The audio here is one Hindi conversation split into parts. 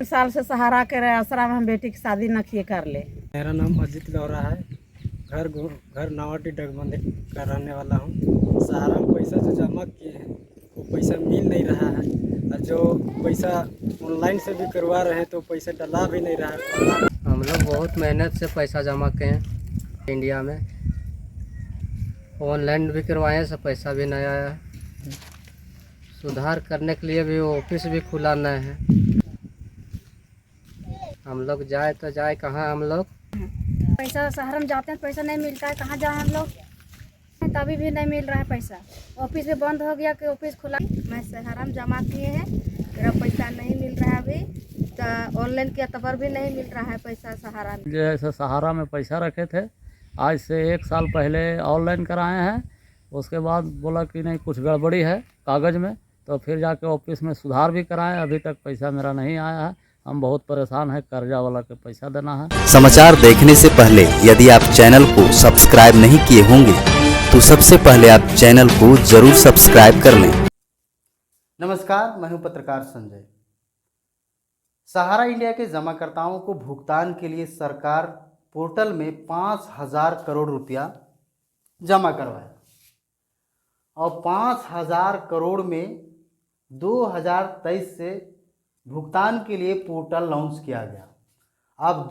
साल से सहारा के आसरा में हम बेटी की शादी न किए कर ले। मेरा नाम अजीत लौरा है। घर नावाटी डगमंदिर का रहने वाला हूँ। सहारा में पैसा जो जमा किए हैं वो पैसा मिल नहीं रहा है, और जो पैसा ऑनलाइन से भी करवा रहे हैं तो पैसा डला भी नहीं रहा है। हम लोग बहुत मेहनत से पैसा जमा किए हैं इंडिया में। ऑनलाइन भी करवाए, सब पैसा भी नहीं आया। सुधार करने के लिए भी ऑफिस भी खुला नहीं है। हम लोग जाए तो जाए कहाँ? हम लोग पैसा सहारा में जाते हैं, पैसा नहीं मिलता है, कहाँ जाए हम लोग? तभी भी नहीं मिल रहा है पैसा। ऑफिस भी बंद हो गया कि ऑफिस खुला। मैं सहारा में जमा किए हैं, मेरा पैसा नहीं मिल रहा है अभी। तो ऑनलाइन किया तब भी नहीं मिल रहा है पैसा सहारा में। जैसे सहारा में पैसा रखे थे, आज से 1 साल पहले ऑनलाइन कराए हैं। उसके बाद बोला कि नहीं, कुछ गड़बड़ी है कागज़ में, तो फिर जाके ऑफिस में सुधार भी कराएं। अभी तक पैसा मेरा नहीं आया है। हम बहुत परेशान हैं, कर्जा वाला के पैसा देना है। समाचार देखने से पहले यदि आप चैनल को सब्सक्राइब नहीं किए होंगे तो सबसे पहले आप चैनल को जरूर सब्सक्राइब कर लें। नमस्कार, मैं हूं पत्रकार संजय। सहारा इंडिया के जमाकर्ताओं को भुगतान के लिए सरकार पोर्टल में 5,000 करोड़ रुपया जमा करवाया, और 5,000 करोड़ में 2023 से भुगतान के लिए पोर्टल लॉन्च किया गया। अब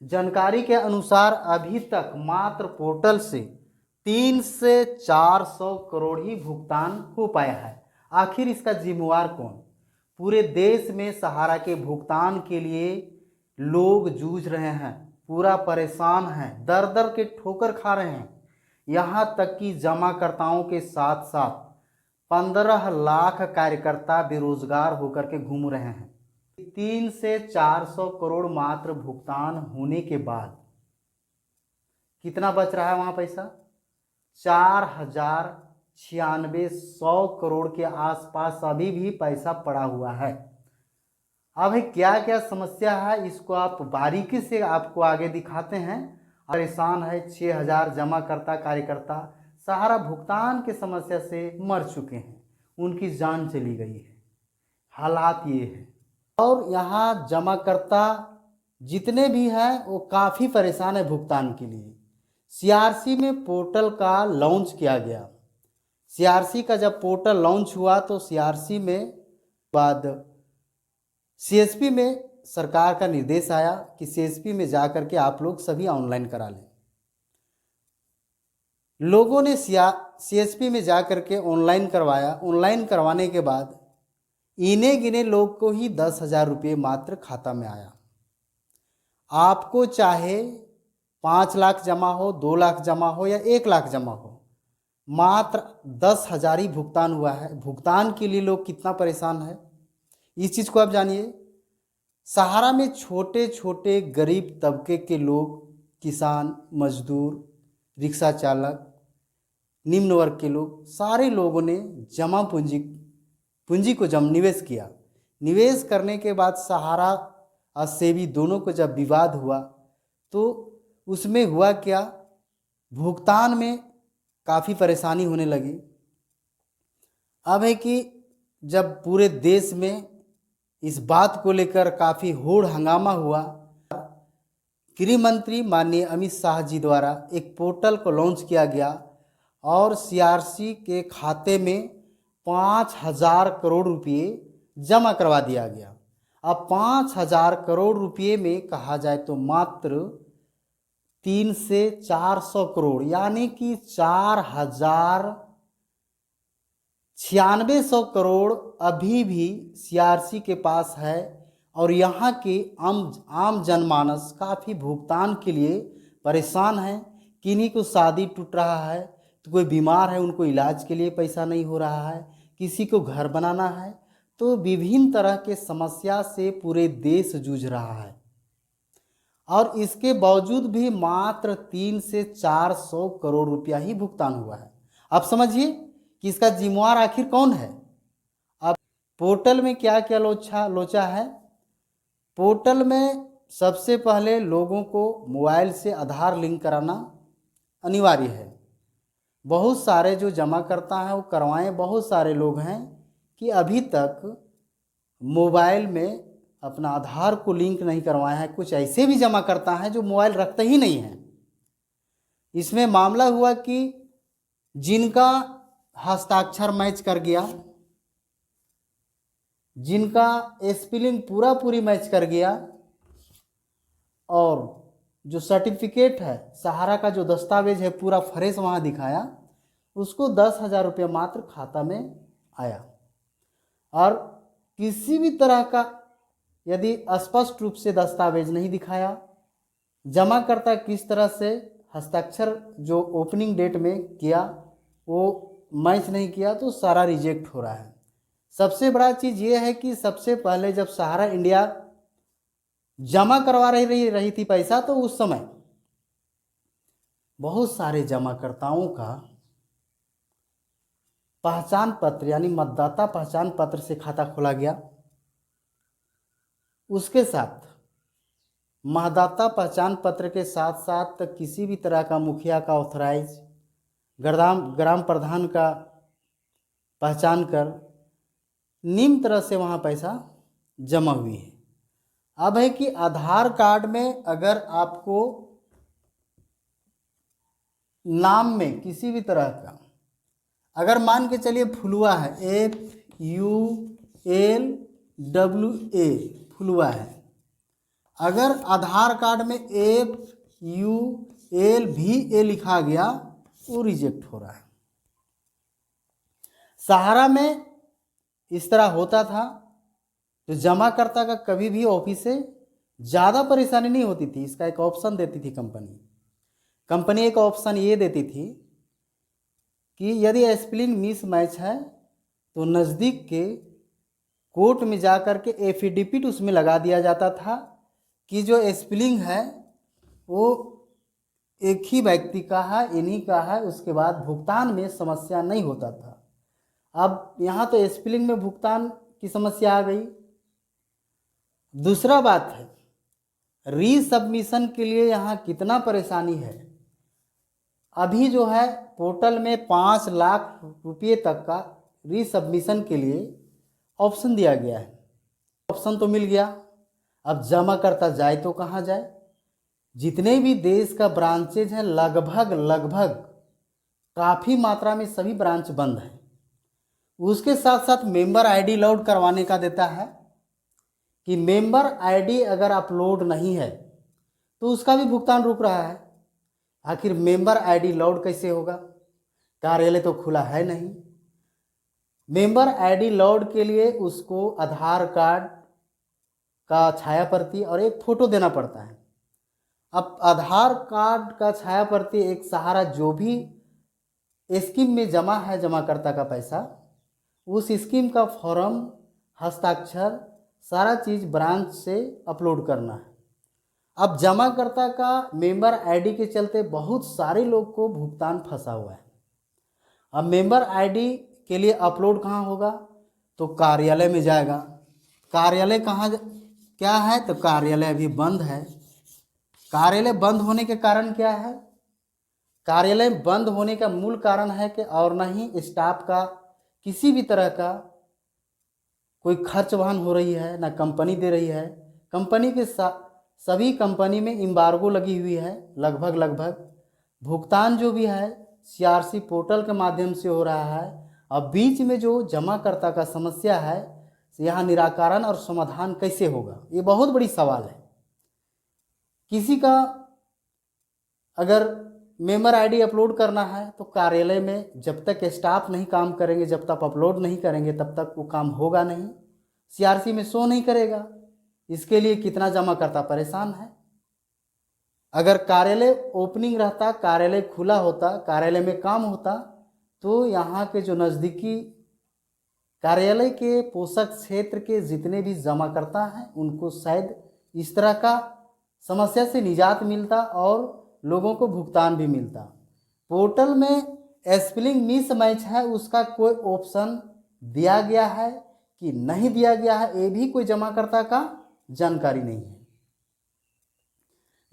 जानकारी के अनुसार अभी तक मात्र पोर्टल से 300 से 400 करोड़ ही भुगतान हो पाया है। आखिर इसका जिम्मेवार कौन? पूरे देश में सहारा के भुगतान के लिए लोग जूझ रहे हैं, पूरा परेशान हैं, दर दर के ठोकर खा रहे हैं। यहाँ तक कि जमाकर्ताओं के साथ साथ 15 लाख कार्यकर्ता बेरोजगार होकर के घूम रहे हैं। 300 से 400 करोड़ मात्र भुगतान होने के बाद कितना बच रहा है वहाँ पैसा? 4,96 करोड़ के आसपास अभी भी पैसा पड़ा हुआ है। अब क्या क्या समस्या है, इसको आप बारीकी से आपको आगे दिखाते हैं। परेशान है 6,000 जमाकर्ता कार्यकर्ता सहारा भुगतान के समस्या से मर चुके हैं, उनकी जान चली गई है। हालात ये है, और यहाँ जमाकर्ता जितने भी हैं वो काफ़ी परेशान है भुगतान के लिए। सीआरसी में पोर्टल का लॉन्च किया गया। सीआरसी का जब पोर्टल लॉन्च हुआ तो सीआरसी में बाद सीएसपी में सरकार का निर्देश आया कि सीएसपी में जा कर के आप लोग सभी ऑनलाइन करा लें। लोगों ने सीएसपी में जा कर के ऑनलाइन करवाया। ऑनलाइन करवाने के बाद इने गिने लोग को ही 10,000 रुपये मात्र खाता में आया। आपको चाहे 5 लाख जमा हो, 2 लाख जमा हो या 1 लाख जमा हो, मात्र 10,000 ही भुगतान हुआ है। भुगतान के लिए लोग कितना परेशान है, इस चीज़ को आप जानिए। सहारा में छोटे छोटे गरीब तबके के लोग, किसान, मजदूर, रिक्शा चालक, निम्न वर्ग के लोग, सारे लोगों ने जमा पूंजी को जब निवेश किया। निवेश करने के बाद सहारा और सेबी दोनों को जब विवाद हुआ तो उसमें हुआ क्या, भुगतान में काफ़ी परेशानी होने लगी। अब है कि जब पूरे देश में इस बात को लेकर काफ़ी होड़ हंगामा हुआ, गृह मंत्री माननीय अमित शाह जी द्वारा एक पोर्टल को लॉन्च किया गया और सीआरसी के खाते में 5,000 करोड़ रुपये जमा करवा दिया गया। अब 5,000 करोड़ रुपये में कहा जाए तो मात्र 300 से 400 करोड़ यानी कि 4,96 करोड़ अभी भी सीआरसी के पास है। और यहाँ के आम जनमानस काफ़ी भुगतान के लिए परेशान है। किन्हीं को शादी टूट रहा है, तो कोई बीमार है, उनको इलाज के लिए पैसा नहीं हो रहा है, किसी को घर बनाना है, तो विभिन्न तरह के समस्या से पूरे देश जूझ रहा है। और इसके बावजूद भी मात्र 300 से 400 करोड़ रुपया ही भुगतान हुआ है। अब समझिए कि इसका जिम्मेवार आखिर कौन है। अब पोर्टल में क्या क्या लोचा है। पोर्टल में सबसे पहले लोगों को मोबाइल से आधार लिंक कराना अनिवार्य है। बहुत सारे जो जमा करता है वो करवाएं, बहुत सारे लोग हैं कि अभी तक मोबाइल में अपना आधार को लिंक नहीं करवाए हैं, कुछ ऐसे भी जमा करता है जो मोबाइल रखते ही नहीं हैं। इसमें मामला हुआ कि जिनका हस्ताक्षर मैच कर गया, जिनका स्पेलिंग पूरा पूरी मैच कर गया, और जो सर्टिफिकेट है, सहारा का जो दस्तावेज है पूरा फ्रेश वहाँ दिखाया, उसको 10,000 रुपये मात्र खाता में आया। और किसी भी तरह का यदि स्पष्ट रूप से दस्तावेज नहीं दिखाया, जमाकर्ता किस तरह से हस्ताक्षर जो ओपनिंग डेट में किया वो मैच नहीं किया, तो सारा रिजेक्ट हो रहा है। सबसे बड़ा चीज़ ये है कि सबसे पहले जब सहारा इंडिया जमा करवा रही थी पैसा, तो उस समय बहुत सारे जमाकर्ताओं का पहचान पत्र यानी मतदाता पहचान पत्र से खाता खोला गया। उसके साथ मतदाता पहचान पत्र के साथ साथ किसी भी तरह का मुखिया का ऑथराइज, ग्राम प्रधान का पहचान कर निम्न तरह से वहाँ पैसा जमा हुई है। अब है कि आधार कार्ड में अगर आपको नाम में किसी भी तरह का, अगर मान के चलिए फुलवा है, FULWA फुलवा है, अगर आधार कार्ड में FULVA लिखा गया वो रिजेक्ट हो रहा है। सहारा में इस तरह होता था, तो जमाकर्ता का कभी भी ऑफिस से ज़्यादा परेशानी नहीं होती थी। इसका एक ऑप्शन देती थी कंपनी एक ऑप्शन ये देती थी कि यदि स्पेलिंग मिस मैच है तो नज़दीक के कोर्ट में जा कर के एफिडेविट उसमें लगा दिया जाता था कि जो स्पेलिंग है वो एक ही व्यक्ति का है, इन्हीं का है। उसके बाद भुगतान में समस्या नहीं होता था। अब यहाँ तो स्पेलिंग में भुगतान की समस्या आ गई। दूसरा बात है, रीसबमिशन के लिए यहाँ कितना परेशानी है। अभी जो है पोर्टल में 5 लाख रुपये तक का रीसबमिशन के लिए ऑप्शन दिया गया है। ऑप्शन तो मिल गया, अब जमा करता जाए तो कहाँ जाए। जितने भी देश का ब्रांचेज हैं लगभग काफ़ी मात्रा में सभी ब्रांच बंद हैं। उसके साथ साथ मेंबर आईडी लोड करवाने का देता है कि मेंबर आईडी अगर अपलोड नहीं है तो उसका भी भुगतान रुक रहा है। आखिर मेंबर आईडी लोड कैसे होगा, कार्यालय तो खुला है नहीं। मेंबर आईडी लोड के लिए उसको आधार कार्ड का छाया प्रति और एक फ़ोटो देना पड़ता है। अब आधार कार्ड का छाया प्रति एक सहारा जो भी स्कीम में जमा है जमाकर्ता का पैसा, उस स्कीम का फॉर्म, हस्ताक्षर, सारा चीज़ ब्रांच से अपलोड करना है। अब जमाकर्ता का मेंबर आईडी के चलते बहुत सारे लोग को भुगतान फंसा हुआ है। अब मेंबर आईडी के लिए अपलोड कहाँ होगा, तो कार्यालय में जाएगा। कार्यालय कहाँ क्या है, तो कार्यालय अभी बंद है। कार्यालय बंद होने के कारण क्या है, कार्यालय बंद होने का मूल कारण है कि और न ही स्टाफ का किसी भी तरह का कोई खर्च वहन हो रही है, ना कंपनी दे रही है। कंपनी के सभी कंपनी में एम्बार्गो लगी हुई है। लगभग भुगतान जो भी है CRC पोर्टल के माध्यम से हो रहा है। अब बीच में जो जमाकर्ता का समस्या है, यहाँ निराकरण और समाधान कैसे होगा, ये बहुत बड़ी सवाल है। किसी का अगर मेंबर आईडी अपलोड करना है तो कार्यालय में जब तक स्टाफ नहीं काम करेंगे, जब तक अपलोड नहीं करेंगे, तब तक वो काम होगा नहीं, CRC में शो नहीं करेगा। इसके लिए कितना जमाकर्ता परेशान है। अगर कार्यालय ओपनिंग रहता, कार्यालय खुला होता, कार्यालय में काम होता, तो यहाँ के जो नज़दीकी कार्यालय के पोषक क्षेत्र के जितने भी जमाकर्ता हैं उनको शायद इस तरह का समस्या से निजात मिलता और लोगों को भुगतान भी मिलता। पोर्टल में स्पेलिंग मिस मैच है, उसका कोई ऑप्शन दिया गया है कि नहीं दिया गया है, ये भी कोई जमाकर्ता का जानकारी नहीं है।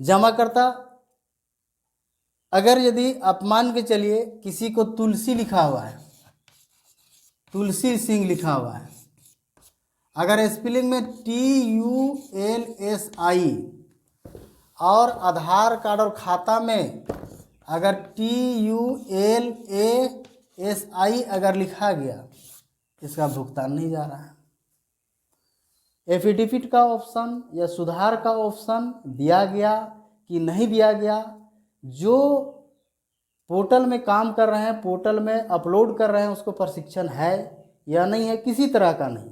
जमाकर्ता अगर यदि आप मान के चलिए किसी को तुलसी लिखा हुआ है, तुलसी सिंह लिखा हुआ है, अगर स्पेलिंग में TULSI और आधार कार्ड और खाता में अगर TULASI अगर लिखा गया, इसका भुगतान नहीं जा रहा है। एफिडेविट का ऑप्शन या सुधार का ऑप्शन दिया गया कि नहीं दिया गया, जो पोर्टल में काम कर रहे हैं, पोर्टल में अपलोड कर रहे हैं, उसको प्रशिक्षण है या नहीं है, किसी तरह का नहीं।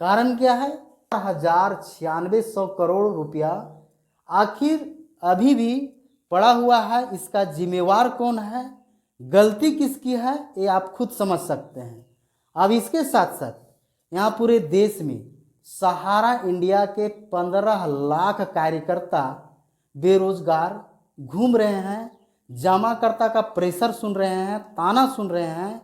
कारण क्या है? 1,96 करोड़ रुपया आखिर अभी भी पड़ा हुआ है। इसका जिम्मेवार कौन है, गलती किसकी है, ये आप खुद समझ सकते हैं। अब इसके साथ साथ यहाँ पूरे देश में सहारा इंडिया के 15 लाख कार्यकर्ता बेरोजगार घूम रहे हैं, जमाकर्ता का प्रेशर सुन रहे हैं, ताना सुन रहे हैं,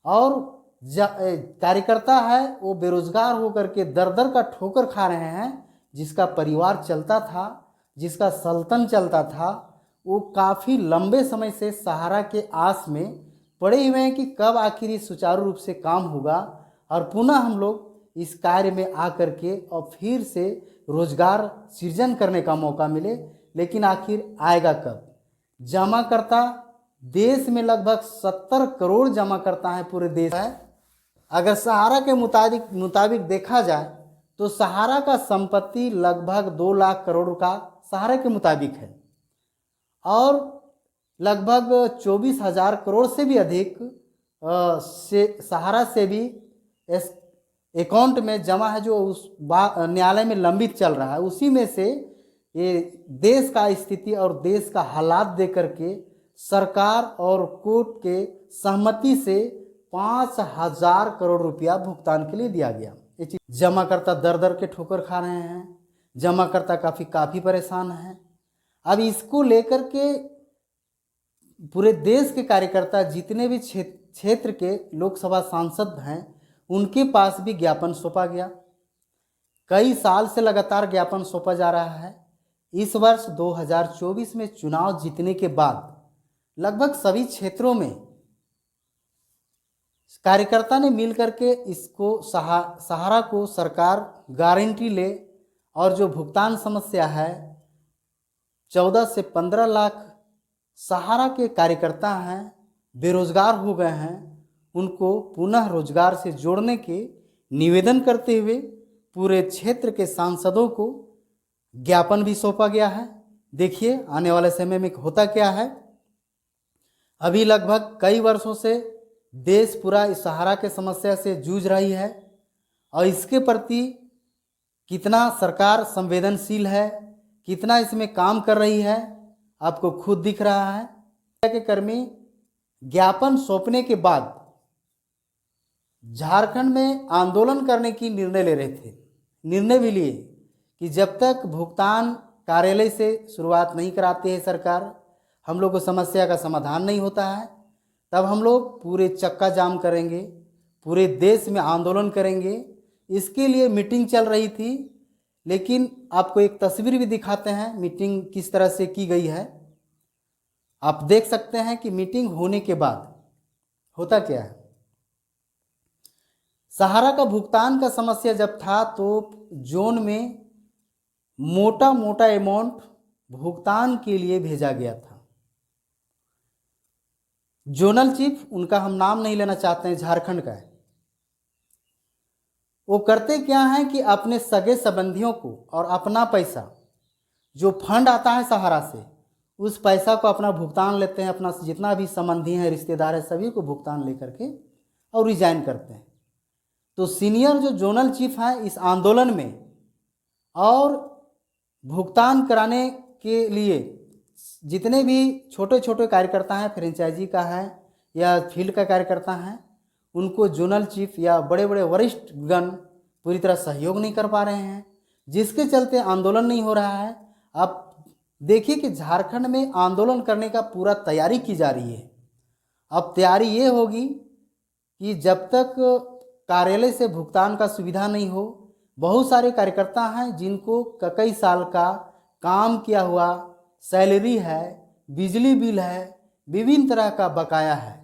और कार्यकर्ता है वो बेरोजगार होकर के दर दर का ठोकर खा रहे हैं। जिसका परिवार चलता था, जिसका सल्तन चलता था, वो काफ़ी लंबे समय से सहारा के आस में पड़े हुए हैं कि कब आखिर ये सुचारू रूप से काम होगा और पुनः हम लोग इस कार्य में आकर के और फिर से रोजगार सृजन करने का मौका मिले। लेकिन आखिर आएगा कब? जमाकर्ता देश में लगभग 70 करोड़ जमाकर्ता हैं पूरे देश है। अगर सहारा के मुताबिक देखा जाए तो सहारा का संपत्ति लगभग 2 लाख करोड़ का सहारा के मुताबिक है, और लगभग 24,000 करोड़ से भी अधिक सहारा से भी अकाउंट में जमा है, जो उस न्यायालय में लंबित चल रहा है। उसी में से ये देश का स्थिति और देश का हालात देख करके सरकार और कोर्ट के सहमति से 5,000 करोड़ रुपया भुगतान के लिए दिया गया। ये चीज जमाकर्ता दर दर के ठोकर खा रहे हैं, जमाकर्ता काफ़ी परेशान हैं। अब इसको लेकर के पूरे देश के कार्यकर्ता जितने भी क्षेत्र के लोकसभा सांसद हैं, उनके पास भी ज्ञापन सौंपा गया। कई साल से लगातार ज्ञापन सौंपा जा रहा है। इस वर्ष 2024 में चुनाव जीतने के बाद लगभग सभी क्षेत्रों में कार्यकर्ता ने मिलकर के इसको सहारा को सरकार गारंटी ले, और जो भुगतान समस्या है 14 से 15 लाख सहारा के कार्यकर्ता हैं, बेरोजगार हो गए हैं, उनको पुनः रोजगार से जोड़ने के निवेदन करते हुए पूरे क्षेत्र के सांसदों को ज्ञापन भी सौंपा गया है। देखिए आने वाले समय में होता क्या है। अभी लगभग कई वर्षों से देश पूरा इस सहारा के समस्या से जूझ रही है, और इसके प्रति कितना सरकार संवेदनशील है, कितना इसमें काम कर रही है, आपको खुद दिख रहा है। के कर्मी ज्ञापन सौंपने के बाद झारखंड में आंदोलन करने की निर्णय ले रहे थे। निर्णय भी लिए कि जब तक भुगतान कार्यालय से शुरुआत नहीं कराती है सरकार, हम लोग को समस्या का समाधान नहीं होता है, तब हम लोग पूरे चक्का जाम करेंगे, पूरे देश में आंदोलन करेंगे। इसके लिए मीटिंग चल रही थी। लेकिन आपको एक तस्वीर भी दिखाते हैं मीटिंग किस तरह से की गई है। आप देख सकते हैं कि मीटिंग होने के बाद होता क्या है। सहारा का भुगतान का समस्या जब था तो जोन में मोटा अमाउंट भुगतान के लिए भेजा गया था। जोनल चीफ, उनका हम नाम नहीं लेना चाहते हैं, झारखंड का है, वो करते क्या हैं कि अपने सगे संबंधियों को और अपना पैसा जो फंड आता है सहारा से, उस पैसा को अपना भुगतान लेते हैं। अपना जितना भी संबंधी हैं, रिश्तेदार हैं, सभी को भुगतान लेकर के और रिजाइन करते हैं। तो सीनियर जो जोनल चीफ हैं इस आंदोलन में और भुगतान कराने के लिए जितने भी छोटे छोटे कार्यकर्ता हैं, फ्रेंचाइजी का है या फील्ड का कार्यकर्ता हैं, उनको जोनल चीफ या बड़े बड़े वरिष्ठ गण पूरी तरह सहयोग नहीं कर पा रहे हैं, जिसके चलते आंदोलन नहीं हो रहा है। अब देखिए कि झारखंड में आंदोलन करने का पूरा तैयारी की जा रही है। अब तैयारी ये होगी कि जब तक कार्यालय से भुगतान का सुविधा नहीं हो, बहुत सारे कार्यकर्ता हैं जिनको कई साल का काम किया हुआ सैलरी है, बिजली बिल है, विभिन्न तरह का बकाया है,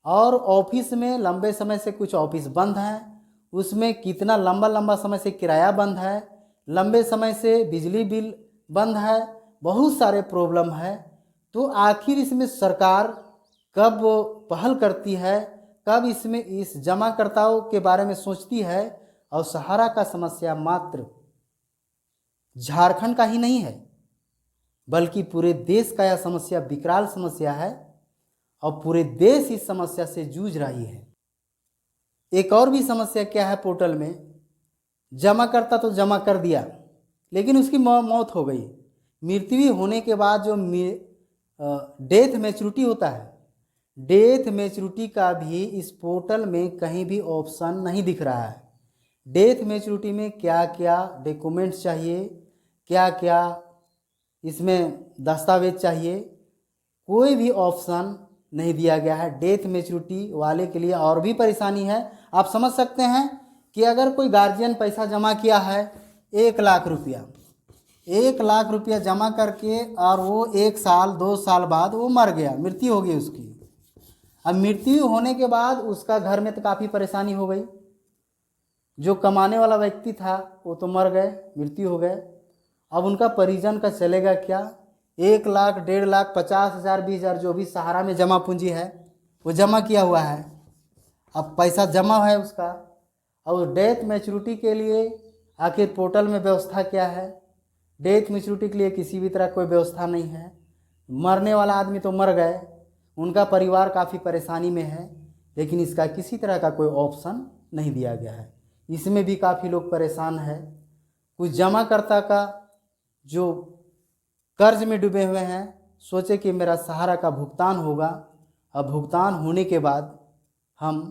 और ऑफिस में लंबे समय से कुछ ऑफिस बंद हैं, उसमें कितना लंबा लंबा समय से किराया बंद है, लंबे समय से बिजली बिल बंद है, बहुत सारे प्रॉब्लम है। तो आखिर इसमें सरकार कब पहल करती है, कब इसमें इस जमाकर्ताओं के बारे में सोचती है। और सहारा का समस्या मात्र झारखंड का ही नहीं है, बल्कि पूरे देश का यह समस्या विकराल समस्या है और पूरे देश इस समस्या से जूझ रही है। एक और भी समस्या क्या है, पोर्टल में जमा करता तो जमा कर दिया, लेकिन उसकी मौत हो गई। मृत्यु होने के बाद जो डेथ मैच्योरिटी होता है, डेथ मैच्योरिटी का भी इस पोर्टल में कहीं भी ऑप्शन नहीं दिख रहा है। डेथ मैच्योरिटी में क्या क्या डॉक्यूमेंट्स चाहिए, क्या क्या इसमें दस्तावेज चाहिए, कोई भी ऑप्शन नहीं दिया गया है। डेथ मैच्योरिटी वाले के लिए और भी परेशानी है। आप समझ सकते हैं कि अगर कोई गार्जियन पैसा जमा किया है 1 लाख रुपया, 1 लाख रुपया जमा करके और वो 1 साल 2 साल बाद वो मर गया, मृत्यु हो गई उसकी। अब मृत्यु होने के बाद उसका घर में तो काफ़ी परेशानी हो गई। जो कमाने वाला व्यक्ति था वो तो मर गए, मृत्यु हो गए। अब उनका परिजन का चलेगा क्या? 1 लाख 1.5 लाख 50,000 20,000 जो भी सहारा में जमा पूंजी है वो जमा किया हुआ है। अब पैसा जमा है उसका, और डेथ मैच्योरिटी के लिए आखिर पोर्टल में व्यवस्था क्या है? डेथ मैच्योरिटी के लिए किसी भी तरह कोई व्यवस्था नहीं है। मरने वाला आदमी तो मर गए, उनका परिवार काफ़ी परेशानी में है, लेकिन इसका किसी तरह का कोई ऑप्शन नहीं दिया गया है। इसमें भी काफ़ी लोग परेशान है। कुछ जमाकर्ता का जो कर्ज में डूबे हुए हैं, सोचे कि मेरा सहारा का भुगतान होगा, अब भुगतान होने के बाद हम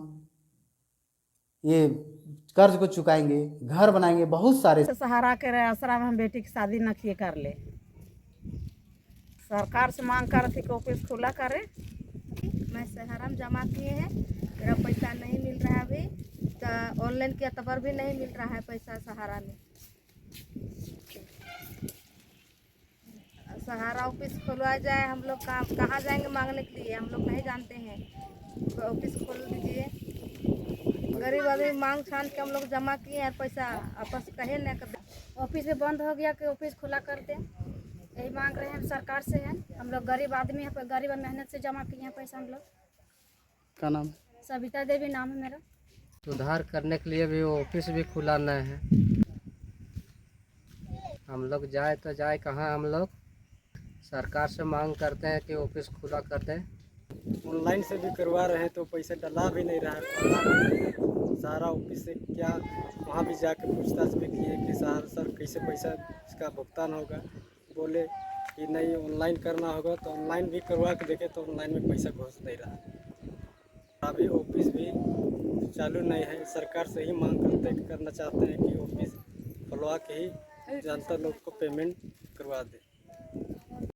ये कर्ज को चुकाएंगे, घर बनाएंगे, बहुत सारे। सहारा के आसरा में हम बेटी की शादी न किए कर ले। सरकार से मांग कर थी कि ऑफिस खुला करे। मैं सहारा में जमा किए हैं, मेरा पैसा नहीं मिल रहा है अभी, तो ऑनलाइन किया तब भी नहीं मिल रहा है पैसा सहारा में। सहारा ऑफिस खुलवा जाए, हम लोग कहाँ जाएंगे मांगने के लिए, हम लोग नहीं जानते हैं। तो ऑफिस खोल दीजिए। गरीब आदमी मांग छान के हम लोग जमा किए हैं, पैसा आपस कहे न कर। ऑफिस भी बंद हो गया कि ऑफिस खुला कर दें, यही मांग रहे हैं सरकार से है। हम लोग गरीब आदमी हैं, गरीब मेहनत से जमा किए हैं पैसा हम लोग। क्या नाम है? सविता देवी नाम है मेरा। सुधार करने के लिए भी वो ऑफिस भी खुला नहीं है। हम लोग जाए तो जाए कहाँ, हम लोग सरकार से मांग करते हैं कि ऑफिस खुला कर दें। ऑनलाइन से भी करवा रहे हैं तो पैसा डला भी नहीं रहा है। सहारा ऑफिस से क्या वहाँ भी जाके पूछताछ भी किए कि सर कैसे पैसा इसका भुगतान होगा। बोले कि नहीं ऑनलाइन करना होगा, तो ऑनलाइन भी करवा के देखे तो ऑनलाइन में पैसा घुस नहीं रहा। अभी ऑफिस भी चालू नहीं है। सरकार से ही मांग करना चाहते हैं कि ऑफिस खुलवा के ही जनता लोग को पेमेंट करवा दे।